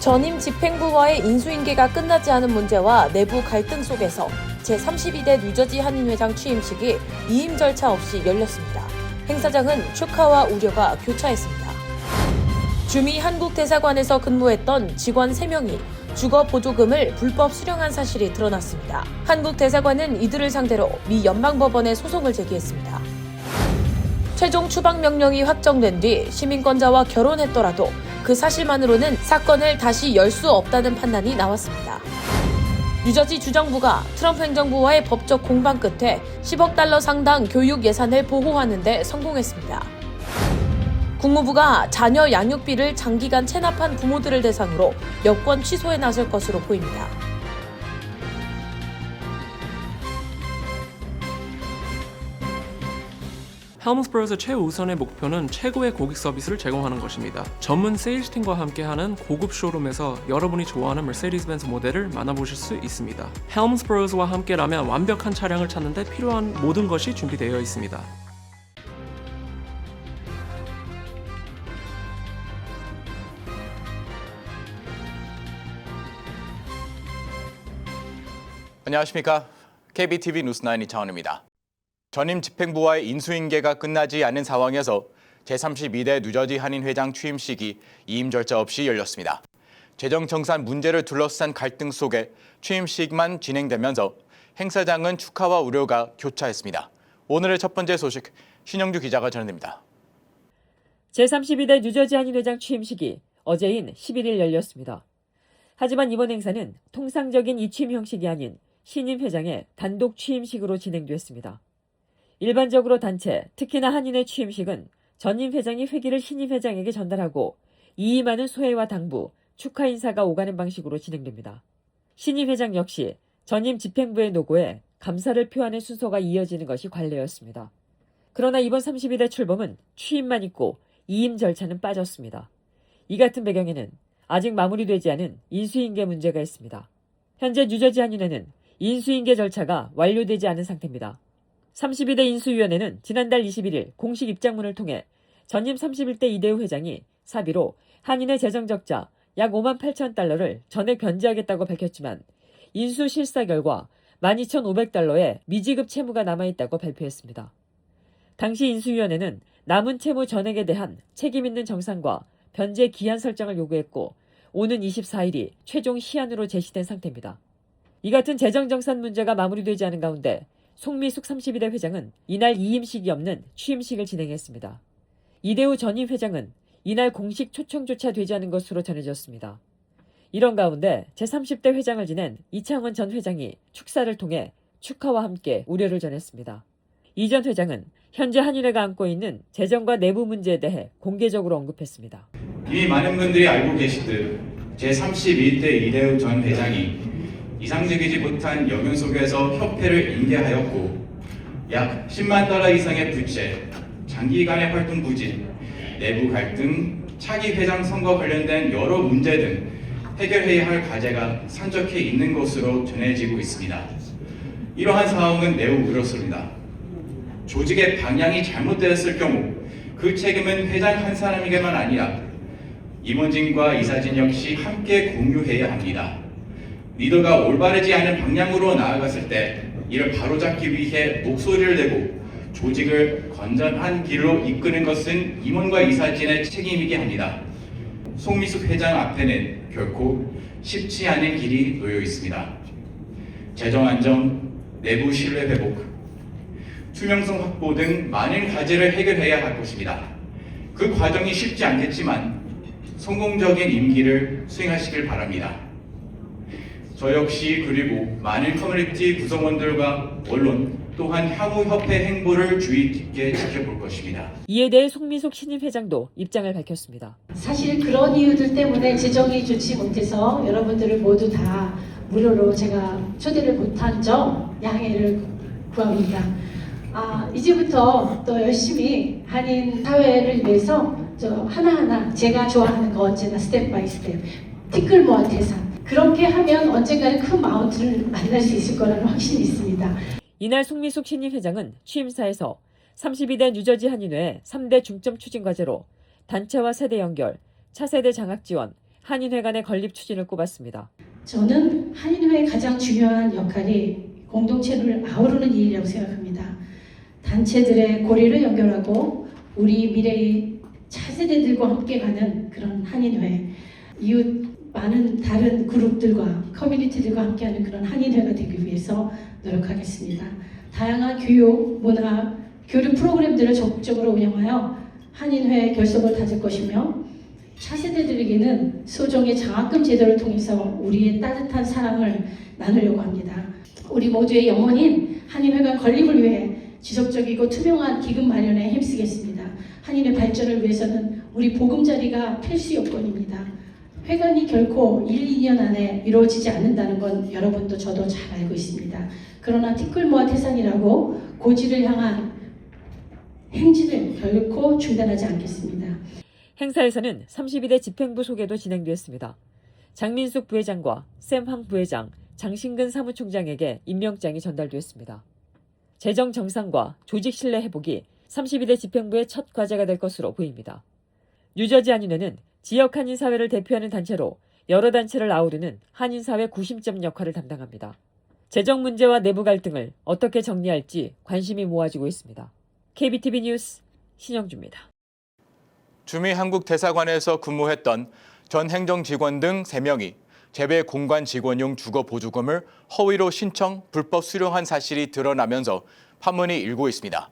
전임 집행부와의 인수인계가 끝나지 않은 문제와 내부 갈등 속에서 제32대 뉴저지 한인회장 취임식이 이임 절차 없이 열렸습니다. 행사장은 축하와 우려가 교차했습니다. 주미 한국대사관에서 근무했던 직원 3명이 주거 보조금을 불법 수령한 사실이 드러났습니다. 한국대사관은 이들을 상대로 미 연방법원에 소송을 제기했습니다. 최종 추방 명령이 확정된 뒤 시민권자와 결혼했더라도 그 사실만으로는 사건을 다시 열 수 없다는 판단이 나왔습니다. 뉴저지 주정부가 트럼프 행정부와의 법적 공방 끝에 10억 달러 상당 교육 예산을 보호하는 데 성공했습니다. 국무부가 자녀 양육비를 장기간 체납한 부모들을 대상으로 여권 취소에 나설 것으로 보입니다. 헬문스버그의 최우선의 목표는 최고의 고객 서비스를 제공하는 것입니다. 전문 세일즈팀과 함께하는 고급 쇼룸에서 여러분이 좋아하는 머세디스-벤츠 모델을 만나보실 수 있습니다. 헬문스버그와 함께라면 완벽한 차량을 찾는 데 필요한 모든 것이 준비되어 있습니다. 안녕하십니까. KBTV 뉴스9 이창원입니다. 전임 집행부와의 인수인계가 끝나지 않은 상황에서 제32대 뉴저지 한인회장 취임식이 이임 절차 없이 열렸습니다. 재정청산 문제를 둘러싼 갈등 속에 취임식만 진행되면서 행사장은 축하와 우려가 교차했습니다. 오늘의 첫 번째 소식 신영주 기자가 전해드립니다. 제32대 뉴저지 한인회장 취임식이 어제인 11일 열렸습니다. 하지만 이번 행사는 통상적인 이취임 형식이 아닌 신임 회장의 단독 취임식으로 진행됐습니다. 일반적으로 단체, 특히나 한인의 취임식은 전임 회장이 회기를 신임 회장에게 전달하고 이임하는 소회와 당부, 축하 인사가 오가는 방식으로 진행됩니다. 신임 회장 역시 전임 집행부의 노고에 감사를 표하는 순서가 이어지는 것이 관례였습니다. 그러나 이번 32대 출범은 취임만 있고 이임 절차는 빠졌습니다. 이 같은 배경에는 아직 마무리되지 않은 인수인계 문제가 있습니다. 현재 뉴저지 한인회는 인수인계 절차가 완료되지 않은 상태입니다. 32대 인수위원회는 지난달 21일 공식 입장문을 통해 전임 31대 이대우 회장이 사비로 한인의 재정 적자 약 5만 8천 달러를 전액 변제하겠다고 밝혔지만 인수 실사 결과 12,500달러의 미지급 채무가 남아있다고 발표했습니다. 당시 인수위원회는 남은 채무 전액에 대한 책임 있는 정산과 변제 기한 설정을 요구했고 오는 24일이 최종 시한으로 제시된 상태입니다. 이 같은 재정정산 문제가 마무리되지 않은 가운데 송미숙 32대 회장은 이날 이임식이 없는 취임식을 진행했습니다. 이대우 전임 회장은 이날 공식 초청조차 되지 않은 것으로 전해졌습니다. 이런 가운데 제30대 회장을 지낸 이창원 전 회장이 축사를 통해 축하와 함께 우려를 전했습니다. 이 전 회장은 현재 한인회가 안고 있는 재정과 내부 문제에 대해 공개적으로 언급했습니다. 이미 많은 분들이 알고 계시듯 제31대 이대우 전 회장이 이상적이지 못한 영역 속에서 협회를 인계하였고 약 10만 달러 이상의 부채, 장기간의 활동 부진, 내부 갈등, 차기 회장 선거 관련된 여러 문제 등 해결해야 할 과제가 산적해 있는 것으로 전해지고 있습니다. 이러한 상황은 매우 우려스럽습니다. 조직의 방향이 잘못되었을 경우 그 책임은 회장 한 사람에게만 아니라 임원진과 이사진 역시 함께 공유해야 합니다. 리더가 올바르지 않은 방향으로 나아갔을 때 이를 바로잡기 위해 목소리를 내고 조직을 건전한 길로 이끄는 것은 임원과 이사진의 책임이게 합니다. 송미숙 회장 앞에는 결코 쉽지 않은 길이 놓여 있습니다. 재정 안정, 내부 신뢰 회복, 투명성 확보 등 많은 과제를 해결해야 할 것입니다. 그 과정이 쉽지 않겠지만 성공적인 임기를 수행하시길 바랍니다. 저 역시 그리고 많은 커뮤니티 구성원들과 언론 또한 향후 협회 행보를 주의 깊게 지켜볼 것입니다. 이에 대해 송미숙 신임 회장도 입장을 밝혔습니다. 사실 그런 이유들 때문에 재정이 좋지 못해서 여러분들을 모두 다 무료로 제가 초대를 못한 점 양해를 구합니다. 이제부터 또 열심히 한인 사회를 위해서 저 하나하나 제가 좋아하는 거 언제나 스텝 바이 스텝 티끌모아 태산 그렇게 하면 언젠가는 큰 마운트를 만날 수 있을 거라는 확신이 있습니다. 이날 송미숙 신임 회장은 취임사에서 32대 뉴저지 한인회 3대 중점 추진 과제로 단체와 세대 연결, 차세대 장학 지원, 한인회 간의 건립 추진을 꼽았습니다. 저는 한인회의 가장 중요한 역할이 공동체를 아우르는 일이라고 생각합니다. 단체들의 고리를 연결하고 우리 미래의 차세대들과 함께 가는 그런 한인회, 이웃 많은 다른 그룹들과 커뮤니티들과 함께하는 그런 한인회가 되기 위해서 노력하겠습니다. 다양한 교육, 문화, 교류 프로그램들을 적극적으로 운영하여 한인회 결속을 다질 것이며 차세대들에게는 소정의 장학금 제도를 통해서 우리의 따뜻한 사랑을 나누려고 합니다. 우리 모두의 영혼인 한인회관 건립을 위해 지속적이고 투명한 기금 마련에 힘쓰겠습니다. 한인회 발전을 위해서는 우리 보금자리가 필수 요건입니다. 회관이 결코 1, 2년 안에 이루어지지 않는다는 건 여러분도 저도 잘 알고 있습니다. 그러나 티끌모아 태산이라고 고지를 향한 행진을 결코 중단하지 않겠습니다. 행사에서는 32대 집행부 소개도 진행되었습니다. 장민숙 부회장과 샘황 부회장, 장신근 사무총장에게 임명장이 전달되었습니다. 재정 정상과 조직 신뢰 회복이 32대 집행부의 첫 과제가 될 것으로 보입니다. 뉴저지 한인회는 지역 한인사회를 대표하는 단체로 여러 단체를 아우르는 한인사회 구심점 역할을 담당합니다. 재정 문제와 내부 갈등을 어떻게 정리할지 관심이 모아지고 있습니다. KBTV 뉴스 신영주입니다. 주미 한국 대사관에서 근무했던 전 행정직원 등 3명이 재배 공관 직원용 주거 보조금을 허위로 신청, 불법 수령한 사실이 드러나면서 파문이 일고 있습니다.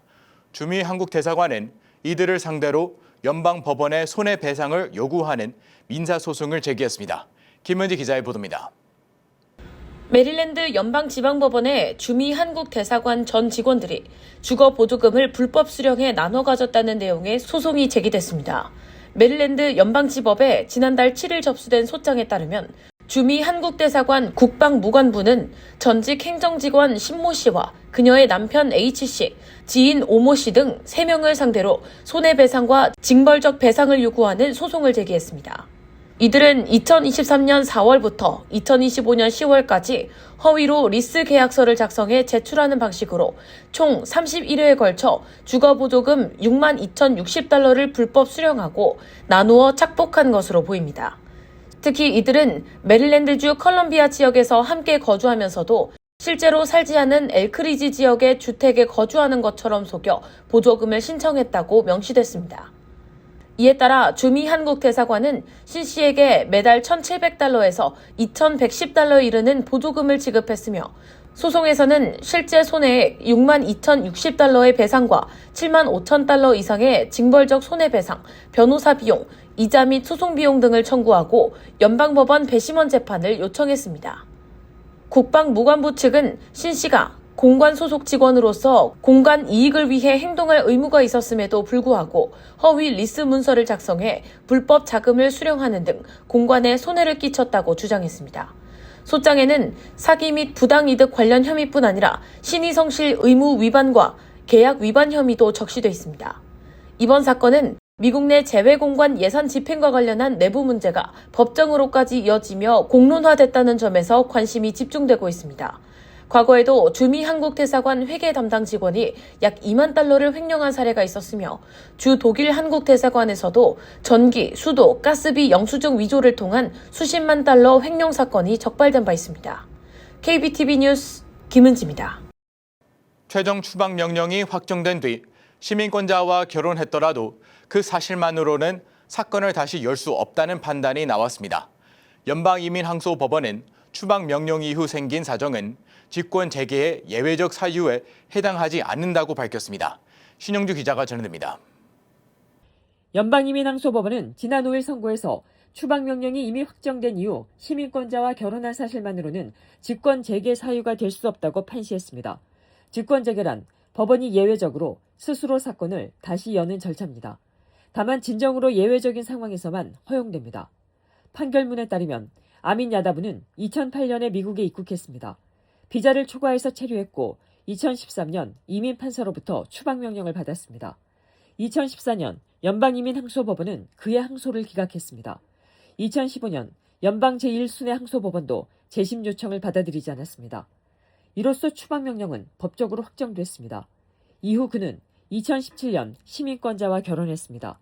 주미 한국 대사관은 이들을 상대로 연방 법원에 손해배상을 요구하는 민사소송을 제기했습니다. 김은지 기자의 보도입니다. 메릴랜드 연방지방법원에 주미 한국 대사관 전 직원들이 주거 보조금을 불법 수령해 나눠 가졌다는 내용의 소송이 제기됐습니다. 메릴랜드 연방지법에 지난달 7일 접수된 소장에 따르면 주미 한국 대사관 국방무관부는 전직 행정직원 신모 씨와 그녀의 남편 H 씨, 지인 오모 씨 등 3명을 상대로 손해배상과 징벌적 배상을 요구하는 소송을 제기했습니다. 이들은 2023년 4월부터 2025년 10월까지 허위로 리스 계약서를 작성해 제출하는 방식으로 총 31회에 걸쳐 주거보조금 62,060달러를 불법 수령하고 나누어 착복한 것으로 보입니다. 특히 이들은 메릴랜드주 컬럼비아 지역에서 함께 거주하면서도 실제로 살지 않은 엘크리지 지역의 주택에 거주하는 것처럼 속여 보조금을 신청했다고 명시됐습니다. 이에 따라 주미 한국 대사관은 신 씨에게 매달 1,700달러에서 2,110달러에 이르는 보조금을 지급했으며 소송에서는 실제 손해액 62,060달러의 배상과 75,000달러 이상의 징벌적 손해배상, 변호사 비용, 이자 및 소송 비용 등을 청구하고 연방법원 배심원 재판을 요청했습니다. 국방무관부 측은 신 씨가 공관 소속 직원으로서 공간 이익을 위해 행동할 의무가 있었음에도 불구하고 허위 리스 문서를 작성해 불법 자금을 수령하는 등 공관에 손해를 끼쳤다고 주장했습니다. 소장에는 사기 및 부당이득 관련 혐의뿐 아니라 신의 성실 의무 위반과 계약 위반 혐의도 적시돼 있습니다. 이번 사건은 미국 내 재외공관 예산 집행과 관련한 내부 문제가 법정으로까지 이어지며 공론화됐다는 점에서 관심이 집중되고 있습니다. 과거에도 주미 한국 대사관 회계 담당 직원이 약 2만 달러를 횡령한 사례가 있었으며 주 독일 한국 대사관에서도 전기, 수도, 가스비 영수증 위조를 통한 수십만 달러 횡령 사건이 적발된 바 있습니다. KBTV 뉴스 김은지입니다. 최종 추방 명령이 확정된 뒤 시민권자와 결혼했더라도 그 사실만으로는 사건을 다시 열 수 없다는 판단이 나왔습니다. 연방이민항소법원은 추방 명령 이후 생긴 사정은 직권 재개의 예외적 사유에 해당하지 않는다고 밝혔습니다. 신영주 기자가 전해드립니다. 연방이민항소법원은 지난 5일 선고에서 추방명령이 이미 확정된 이후 시민권자와 결혼한 사실만으로는 직권 재개 사유가 될 수 없다고 판시했습니다. 직권 재개란 법원이 예외적으로 스스로 사건을 다시 여는 절차입니다. 다만 진정으로 예외적인 상황에서만 허용됩니다. 판결문에 따르면 아민 야다부는 2008년에 미국에 입국했습니다. 비자를 초과해서 체류했고 2013년 이민판사로부터 추방명령을 받았습니다. 2014년 연방이민항소법원은 그의 항소를 기각했습니다. 2015년 연방 제1순회항소법원도 재심 요청을 받아들이지 않았습니다. 이로써 추방명령은 법적으로 확정됐습니다. 이후 그는 2017년 시민권자와 결혼했습니다.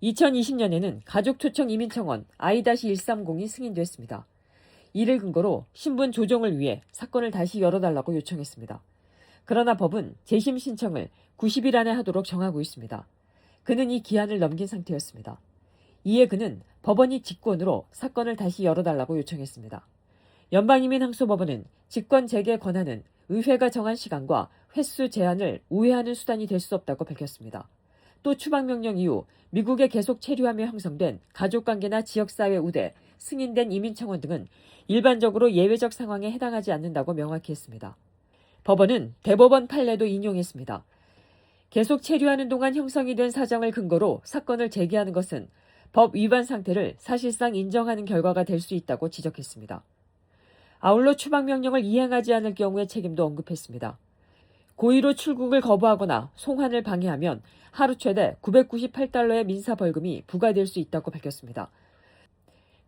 2020년에는 가족초청 이민청원 I-130이 승인됐습니다. 이를 근거로 신분 조정을 위해 사건을 다시 열어달라고 요청했습니다. 그러나 법은 재심 신청을 90일 안에 하도록 정하고 있습니다. 그는 이 기한을 넘긴 상태였습니다. 이에 그는 법원이 직권으로 사건을 다시 열어달라고 요청했습니다. 연방이민항소법원은 직권 재개 권한은 의회가 정한 시간과 횟수 제한을 우회하는 수단이 될 수 없다고 밝혔습니다. 또 추방명령 이후 미국에 계속 체류하며 형성된 가족관계나 지역사회 우대, 승인된 이민청원 등은 일반적으로 예외적 상황에 해당하지 않는다고 명확히 했습니다. 법원은 대법원 판례도 인용했습니다. 계속 체류하는 동안 형성이 된 사정을 근거로 사건을 제기하는 것은 법 위반 상태를 사실상 인정하는 결과가 될 수 있다고 지적했습니다. 아울러 추방명령을 이행하지 않을 경우의 책임도 언급했습니다. 고의로 출국을 거부하거나 송환을 방해하면 하루 최대 $998의 민사벌금이 부과될 수 있다고 밝혔습니다.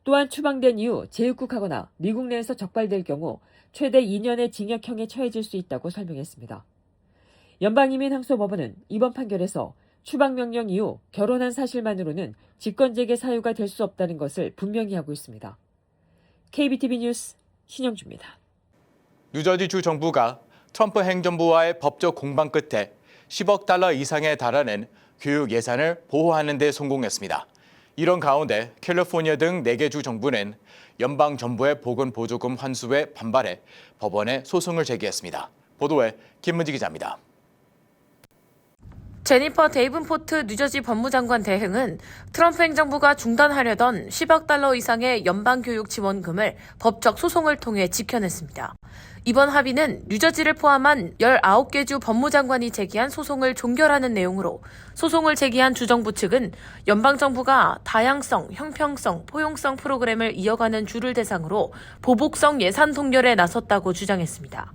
또한 추방된 이후 재입국하거나 미국 내에서 적발될 경우 최대 2년의 징역형에 처해질 수 있다고 설명했습니다. 연방이민항소법원은 이번 판결에서 추방명령 이후 결혼한 사실만으로는 직권재개 사유가 될 수 없다는 것을 분명히 하고 있습니다. KBTV 뉴스 신영주입니다. 뉴저지주 정부가 트럼프 행정부와의 법적 공방 끝에 $10억 이상에 달하는 교육 예산을 보호하는 데 성공했습니다. 이런 가운데 캘리포니아 등 4개 주 정부는 연방 정부의 보건보조금 환수에 반발해 법원에 소송을 제기했습니다. 보도에 김문지 기자입니다. 제니퍼 데이븐포트 뉴저지 법무장관 대행은 트럼프 행정부가 중단하려던 $10억 이상의 연방교육 지원금을 법적 소송을 통해 지켜냈습니다. 이번 합의는 뉴저지를 포함한 19개 주 법무장관이 제기한 소송을 종결하는 내용으로 소송을 제기한 주정부 측은 연방정부가 다양성, 형평성, 포용성 프로그램을 이어가는 주를 대상으로 보복성 예산 동결에 나섰다고 주장했습니다.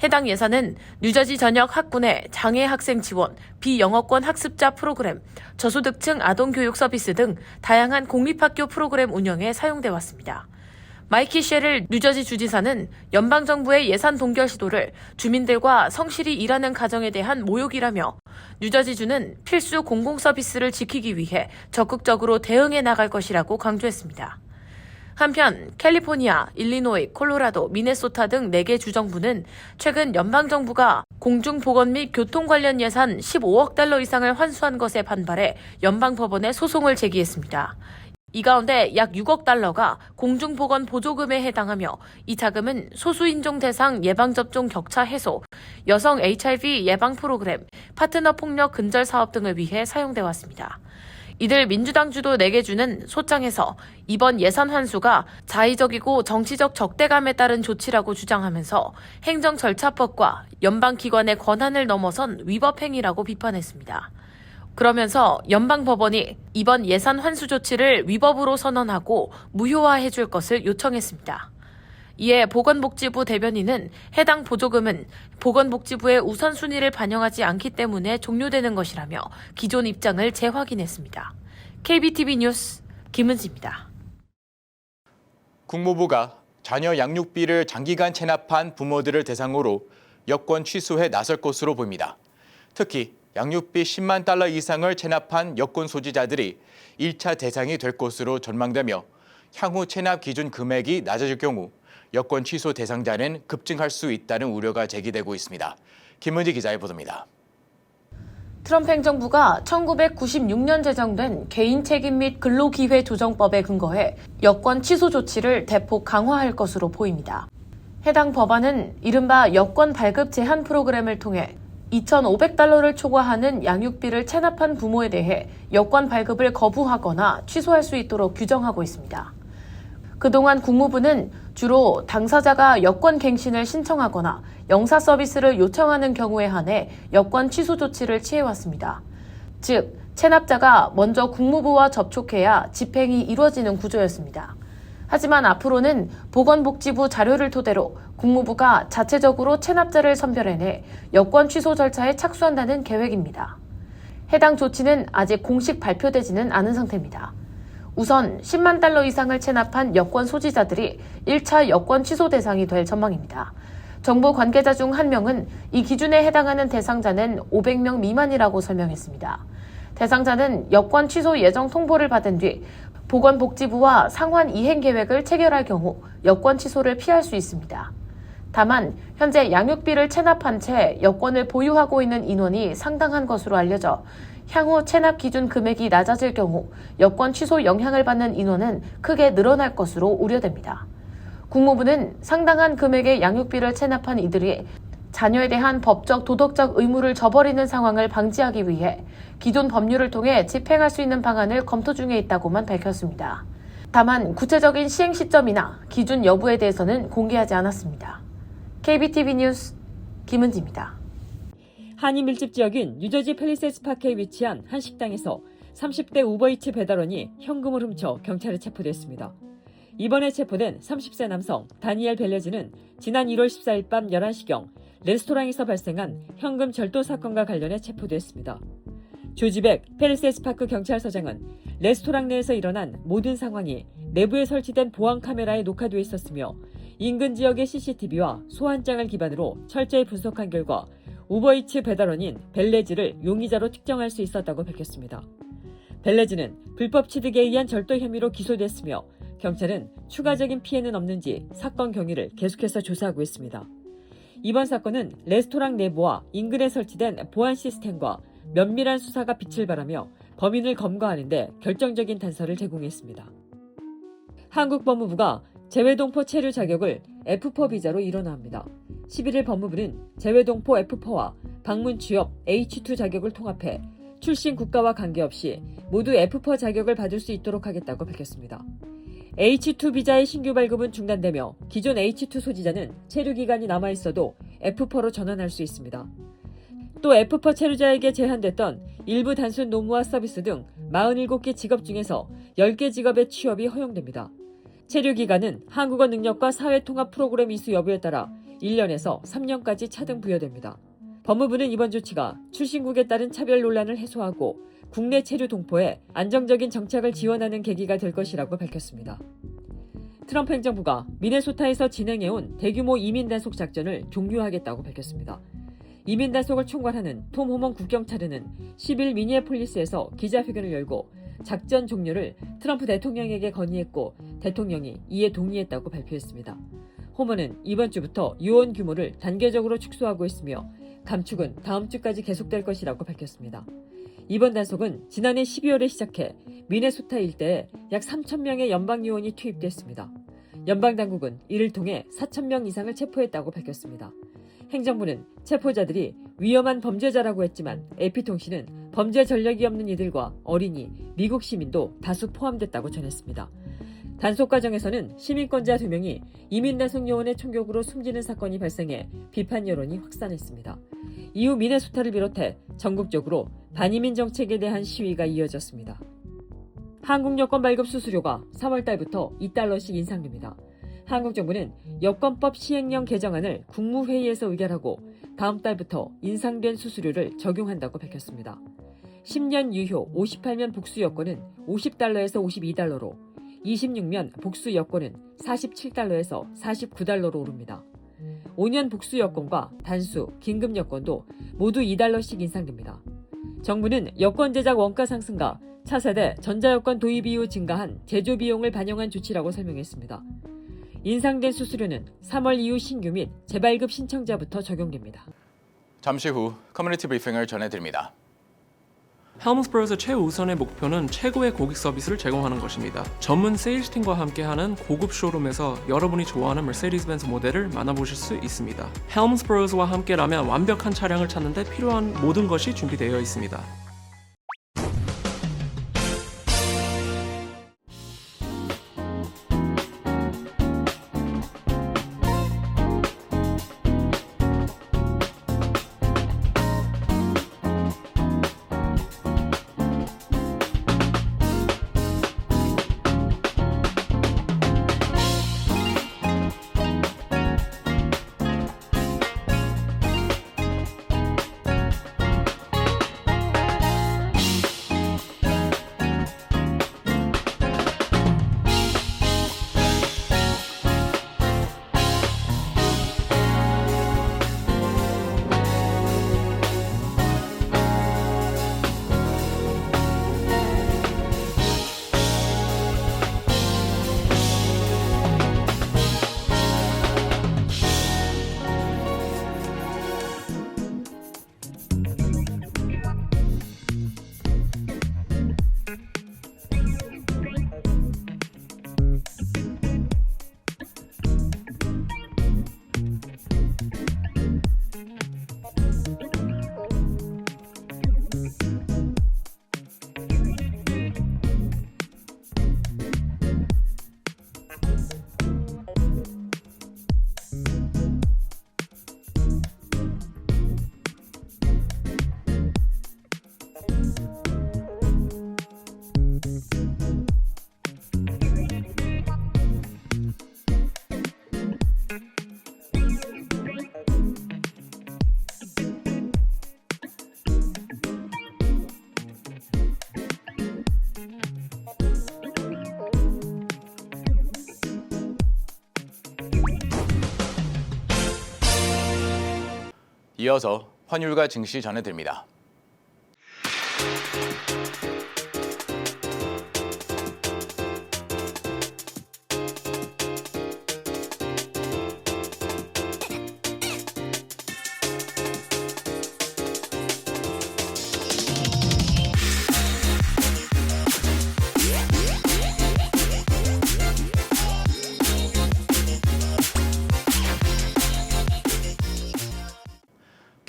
해당 예산은 뉴저지 전역 학군의 장애 학생 지원, 비영어권 학습자 프로그램, 저소득층 아동교육 서비스 등 다양한 공립학교 프로그램 운영에 사용돼 왔습니다. 마이키 셰릴 뉴저지 주지사는 연방정부의 예산 동결 시도를 주민들과 성실히 일하는 가정에 대한 모욕이라며 뉴저지주는 필수 공공서비스를 지키기 위해 적극적으로 대응해 나갈 것이라고 강조했습니다. 한편 캘리포니아, 일리노이, 콜로라도, 미네소타 등 4개 주정부는 최근 연방정부가 공중보건 및 교통 관련 예산 $15억 이상을 환수한 것에 반발해 연방법원에 소송을 제기했습니다. 이 가운데 약 $6억 공중보건 보조금에 해당하며 이 자금은 소수인종 대상 예방접종 격차 해소, 여성 HIV 예방 프로그램, 파트너 폭력 근절 사업 등을 위해 사용돼 왔습니다. 이들 민주당 주도 4개 주는 소장에서 이번 예산 환수가 자의적이고 정치적 적대감에 따른 조치라고 주장하면서 행정 절차법과 연방기관의 권한을 넘어선 위법 행위라고 비판했습니다. 그러면서 연방법원이 이번 예산 환수 조치를 위법으로 선언하고 무효화해 줄 것을 요청했습니다. 이에 보건복지부 대변인은 해당 보조금은 보건복지부의 우선순위를 반영하지 않기 때문에 종료되는 것이라며 기존 입장을 재확인했습니다. KBTV 뉴스 김은지입니다. 국무부가 자녀 양육비를 장기간 체납한 부모들을 대상으로 여권 취소에 나설 것으로 보입니다. 특히 양육비 $10만 이상을 체납한 여권 소지자들이 1차 대상이 될 것으로 전망되며 향후 체납 기준 금액이 낮아질 경우 여권 취소 대상자는 급증할 수 있다는 우려가 제기되고 있습니다. 김문지 기자의 보도입니다. 트럼프 행정부가 1996년 제정된 개인 책임 및 근로기회 조정법에 근거해 여권 취소 조치를 대폭 강화할 것으로 보입니다. 해당 법안은 이른바 여권 발급 제한 프로그램을 통해 $2,500를 초과하는 양육비를 체납한 부모에 대해 여권 발급을 거부하거나 취소할 수 있도록 규정하고 있습니다. 그동안 국무부는 주로 당사자가 여권 갱신을 신청하거나 영사 서비스를 요청하는 경우에 한해 여권 취소 조치를 취해왔습니다. 즉, 체납자가 먼저 국무부와 접촉해야 집행이 이루어지는 구조였습니다. 하지만 앞으로는 보건복지부 자료를 토대로 국무부가 자체적으로 체납자를 선별해내 여권 취소 절차에 착수한다는 계획입니다. 해당 조치는 아직 공식 발표되지는 않은 상태입니다. 우선 $10만 이상을 체납한 여권 소지자들이 1차 여권 취소 대상이 될 전망입니다. 정부 관계자 중 한 명은 이 기준에 해당하는 대상자는 500명 미만이라고 설명했습니다. 대상자는 여권 취소 예정 통보를 받은 뒤 보건복지부와 상환 이행 계획을 체결할 경우 여권 취소를 피할 수 있습니다. 다만 현재 양육비를 체납한 채 여권을 보유하고 있는 인원이 상당한 것으로 알려져 향후 체납 기준 금액이 낮아질 경우 여권 취소 영향을 받는 인원은 크게 늘어날 것으로 우려됩니다. 국무부는 상당한 금액의 양육비를 체납한 이들이 자녀에 대한 법적, 도덕적 의무를 저버리는 상황을 방지하기 위해 기존 법률을 통해 집행할 수 있는 방안을 검토 중에 있다고만 밝혔습니다. 다만 구체적인 시행 시점이나 기준 여부에 대해서는 공개하지 않았습니다. KBTV 뉴스 김은지입니다. 한인 밀집 지역인 뉴저지 팰리세스 파크에 위치한 한 식당에서 30대 우버이츠 배달원이 현금을 훔쳐 경찰에 체포됐습니다. 이번에 체포된 30세 남성 다니엘 벨레즈는 지난 1월 14일 밤 11시경 레스토랑에서 발생한 현금 절도 사건과 관련해 체포됐습니다. 조지백 팰리세스 파크 경찰서장은 레스토랑 내에서 일어난 모든 상황이 내부에 설치된 보안 카메라에 녹화되어 있었으며 인근 지역의 CCTV와 소환장을 기반으로 철저히 분석한 결과 우버이츠 배달원인 벨레즈를 용의자로 특정할 수 있었다고 밝혔습니다. 벨레즈는 불법 취득에 의한 절도 혐의로 기소됐으며 경찰은 추가적인 피해는 없는지 사건 경위를 계속해서 조사하고 있습니다. 이번 사건은 레스토랑 내부와 인근에 설치된 보안 시스템과 면밀한 수사가 빛을 발하며 범인을 검거하는 데 결정적인 단서를 제공했습니다. 한국 법무부가 재외동포 체류 자격을 F4 비자로 일원화합니다. 11일 법무부는 재외동포 F4와 방문 취업 H2 자격을 통합해 출신 국가와 관계없이 모두 F4 자격을 받을 수 있도록 하겠다고 밝혔습니다. H2 비자의 신규 발급은 중단되며 기존 H2 소지자는 체류 기간이 남아있어도 F4로 전환할 수 있습니다. 또 F4 체류자에게 제한됐던 일부 단순 노무와 서비스 등 47개 직업 중에서 10개 직업의 취업이 허용됩니다. 체류 기간은 한국어 능력과 사회통합 프로그램 이수 여부에 따라 1년에서 3년까지 차등 부여됩니다. 법무부는 이번 조치가 출신국에 따른 차별 논란을 해소하고 국내 체류 동포의 안정적인 정착을 지원하는 계기가 될 것이라고 밝혔습니다. 트럼프 행정부가 미네소타에서 진행해온 대규모 이민 단속 작전을 종료하겠다고 밝혔습니다. 이민 단속을 총괄하는 톰 호먼 국경차르는 10일 미니애폴리스에서 기자회견을 열고 작전 종료를 트럼프 대통령에게 건의했고 대통령이 이에 동의했다고 발표했습니다. 호먼은 이번 주부터 요원 규모를 단계적으로 축소하고 있으며 감축은 다음 주까지 계속될 것이라고 밝혔습니다. 이번 단속은 지난해 12월에 시작해 미네소타 일대에 약 3,000명의 연방 요원이 투입됐습니다. 연방 당국은 이를 통해 4,000명 이상을 체포했다고 밝혔습니다. 행정부는 체포자들이 위험한 범죄자라고 했지만 AP통신은 범죄 전력이 없는 이들과 어린이, 미국 시민도 다수 포함됐다고 전했습니다. 단속 과정에서는 시민권자 2명이 이민단속 요원의 총격으로 숨지는 사건이 발생해 비판 여론이 확산했습니다. 이후 미네소타를 비롯해 전국적으로 반이민 정책에 대한 시위가 이어졌습니다. 한국 여권 발급 수수료가 3월 달부터 $2씩 인상됩니다. 한국 정부는 여권법 시행령 개정안을 국무회의에서 의결하고 다음 달부터 인상된 수수료를 적용한다고 밝혔습니다. 10년 유효 58면 복수 여권은 $50에서 $52로, 26면 복수 여권은 $47에서 $49로 오릅니다. 5년 복수 여권과 단수, 긴급 여권도 모두 $2씩 인상됩니다. 정부는 여권 제작 원가 상승과 차세대 전자여권 도입 이후 증가한 제조 비용을 반영한 조치라고 설명했습니다. 인상된 수수료는 3월 이후 신규 및 재발급 신청자부터 적용됩니다. 잠시 후 커뮤니티 브리핑을 전해드립니다. 헬문스버그의 최우선의 목표는 최고의 고객 서비스를 제공하는 것입니다. 전문 세일즈팀과 함께하는 고급 쇼룸에서 여러분이 좋아하는 머세디스-벤츠 모델을 만나보실 수 있습니다. 헬문스버그와 함께라면 완벽한 차량을 찾는 데 필요한 모든 것이 준비되어 있습니다. 이어서 환율과 증시 전해드립니다.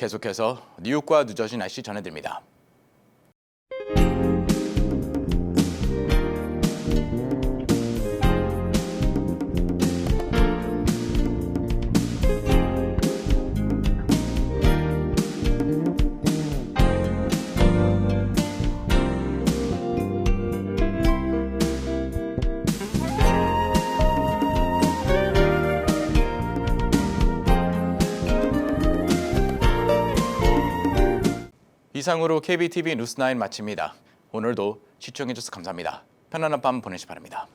계속해서 뉴욕과 뉴저지 날씨 전해드립니다. 이상으로 KBTV 뉴스9 마칩니다. 오늘도 시청해주셔서 감사합니다. 편안한 밤 보내시 바랍니다.